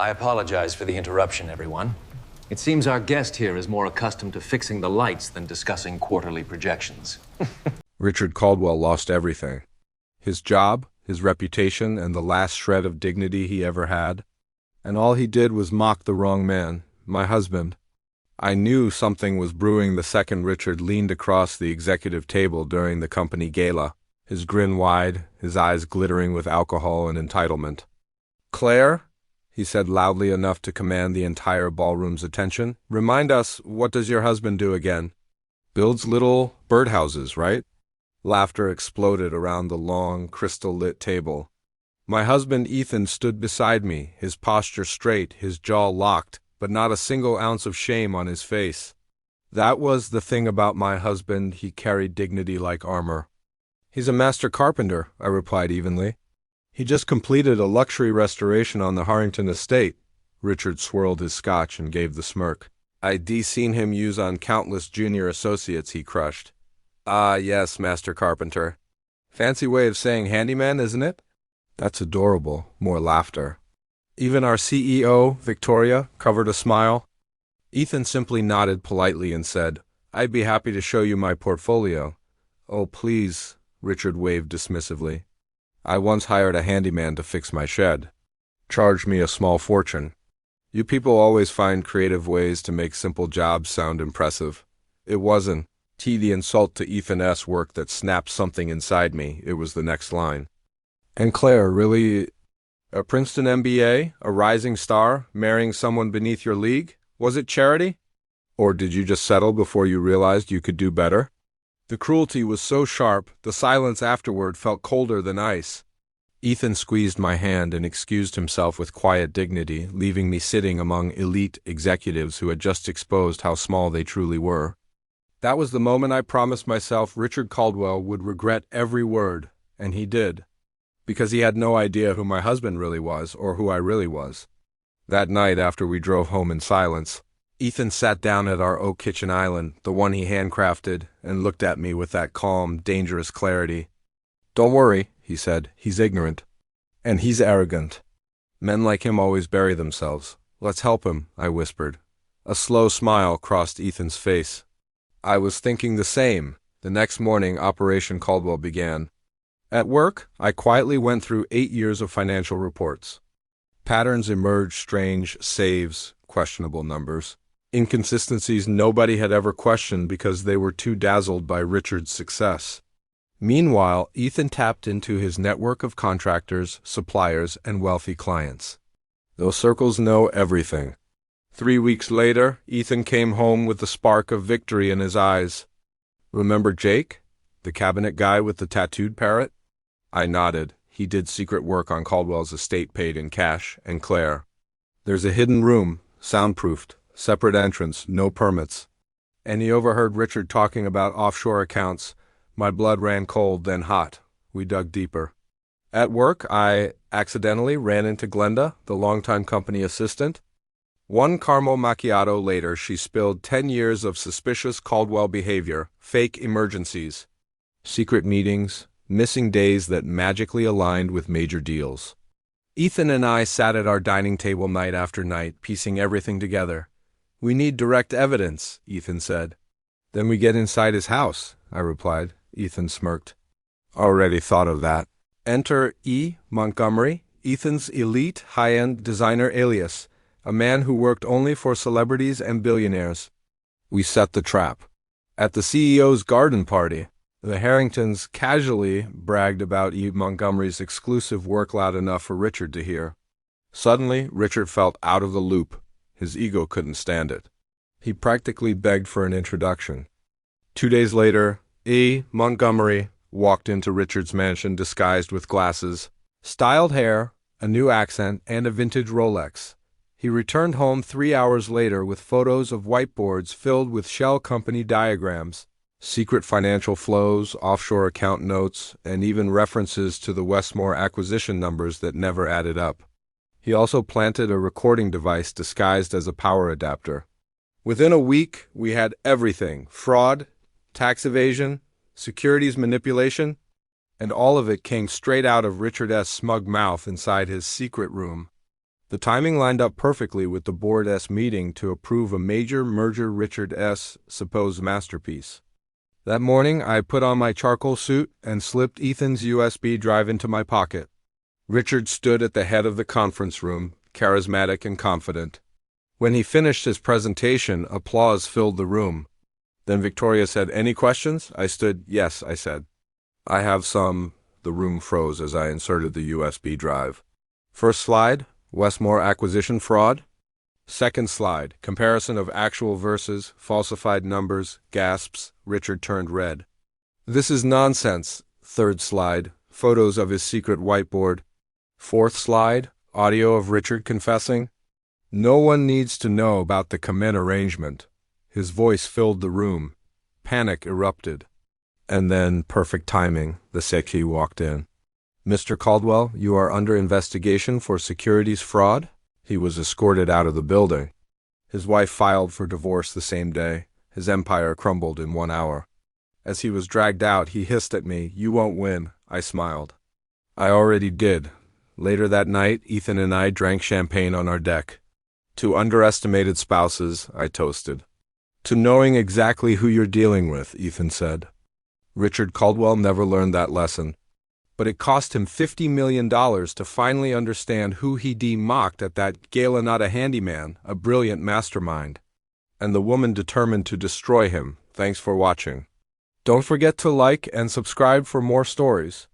I apologize for the interruption, everyone. It seems our guest here is more accustomed to fixing the lights than discussing quarterly projections. Richard Caldwell lost everything. His job, his reputation, and the last shred of dignity he ever had. And all he did was mock the wrong man, my husband. I knew something was brewing the second Richard leaned across the executive table during the company gala, his grin wide, his eyes glittering with alcohol and entitlement. "Claire," he said loudly enough to command the entire ballroom's attention, "remind us, what does your husband do again? Builds little birdhouses, right?" Laughter exploded around the long, crystal-lit table. My husband Ethan stood beside me, his posture straight, his jaw locked, but not a single ounce of shame on his face. That was the thing about my husband, he carried dignity like armor. "He's a master carpenter," I replied evenly. "He just completed a luxury restoration on the Harrington estate." Richard swirled his scotch and gave the smirk. "I'd seen him use on countless junior associates he crushed." "Ah, yes, master carpenter. Fancy way of saying handyman, isn't it?" "That's adorable." More laughter. Even our CEO, Victoria, covered a smile. Ethan simply nodded politely and said, "I'd be happy to show you my portfolio." "Oh, please," Richard waved dismissively. "I once hired a handyman to fix my shed. Charged me a small fortune. You people always find creative ways to make simple jobs sound impressive. It wasn't the insult to Ethan's work that snapped something inside me. It was the next line. "And Claire, really? A Princeton MBA, a rising star, marrying someone beneath your league? Was it charity? Or did you just settle before you realized you could do better?" The cruelty was so sharp, the silence afterward felt colder than ice. Ethan squeezed my hand and excused himself with quiet dignity, leaving me sitting among elite executives who had just exposed how small they truly were. That was the moment I promised myself Richard Caldwell would regret every word, and he did. Because he had no idea who my husband really was, or who I really was. That night, after we drove home in silence, Ethan sat down at our oak kitchen island, the one he handcrafted, and looked at me with that calm, dangerous clarity. "Don't worry," he said, "he's ignorant. And he's arrogant. Men like him always bury themselves. Let's help him," I whispered. A slow smile crossed Ethan's face. I was thinking the same. The next morning, Operation Caldwell began. At work, I quietly went through 8 years of financial reports. Patterns emerged: strange saves, questionable numbers, inconsistencies nobody had ever questioned because they were too dazzled by Richard's success. Meanwhile, Ethan tapped into his network of contractors, suppliers, and wealthy clients. Those circles know everything. 3 weeks later, Ethan came home with the spark of victory in his eyes. "Remember Jake? The cabinet guy with the tattooed parrot?" I nodded. He did secret work on Caldwell's estate paid in cash, and Claire. "There's a hidden room, soundproofed, separate entrance, no permits." And he overheard Richard talking about offshore accounts. My blood ran cold, then hot. We dug deeper. At work, I accidentally ran into Glenda, the longtime company assistant. One caramel macchiato later, she spilled 10 years of suspicious Caldwell behavior, fake emergencies, secret meetings, missing days that magically aligned with major deals. Ethan and I sat at our dining table night after night, piecing everything together. "We need direct evidence," Ethan said. "Then we get inside his house," I replied. Ethan smirked. "Already thought of that." Enter E. Montgomery, Ethan's elite high-end designer alias, a man who worked only for celebrities and billionaires. We set the trap. At the CEO's garden party, the Harringtons casually bragged about E. Montgomery's exclusive work loud enough for Richard to hear. Suddenly, Richard felt out of the loop. His ego couldn't stand it. He practically begged for an introduction. 2 days later, E. Montgomery walked into Richard's mansion disguised with glasses, styled hair, a new accent, and a vintage Rolex. He returned home 3 hours later with photos of whiteboards filled with shell company diagrams, secret financial flows, offshore account notes, and even references to the Westmore acquisition numbers that never added up. He also planted a recording device disguised as a power adapter. Within a week, we had everything: fraud, tax evasion, securities manipulation, and all of it came straight out of Richard S.'s smug mouth inside his secret room. The timing lined up perfectly with the board's meeting to approve a major merger Richard's supposed masterpiece. That morning, I put on my charcoal suit and slipped Ethan's USB drive into my pocket. Richard stood at the head of the conference room, charismatic and confident. When he finished his presentation, applause filled the room. Then Victoria said, "Any questions?" I stood, "Yes," I said. "I have some." The room froze as I inserted the USB drive. First slide, Westmore acquisition fraud. Second slide, comparison of actual versus falsified numbers, gasps. Richard turned red. "This is nonsense." Third slide, photos of his secret whiteboard. Fourth slide, audio of Richard confessing. "No one needs to know about the commit arrangement." His voice filled the room. Panic erupted. And then, perfect timing, the Seki walked in. "Mr. Caldwell, you are under investigation for securities fraud." He was escorted out of the building. His wife filed for divorce the same day. His empire crumbled in 1 hour. As he was dragged out, he hissed at me, "You won't win." I smiled. I already did. Later that night, Ethan and I drank champagne on our deck. To underestimated spouses, I toasted. To knowing exactly who you're dealing with, Ethan said. Richard Caldwell never learned that lesson. But it cost him $50 million to finally understand who he mocked at that gala, not a handyman, a brilliant mastermind. And the woman determined to destroy him. Thanks for watching. Don't forget to like and subscribe for more stories.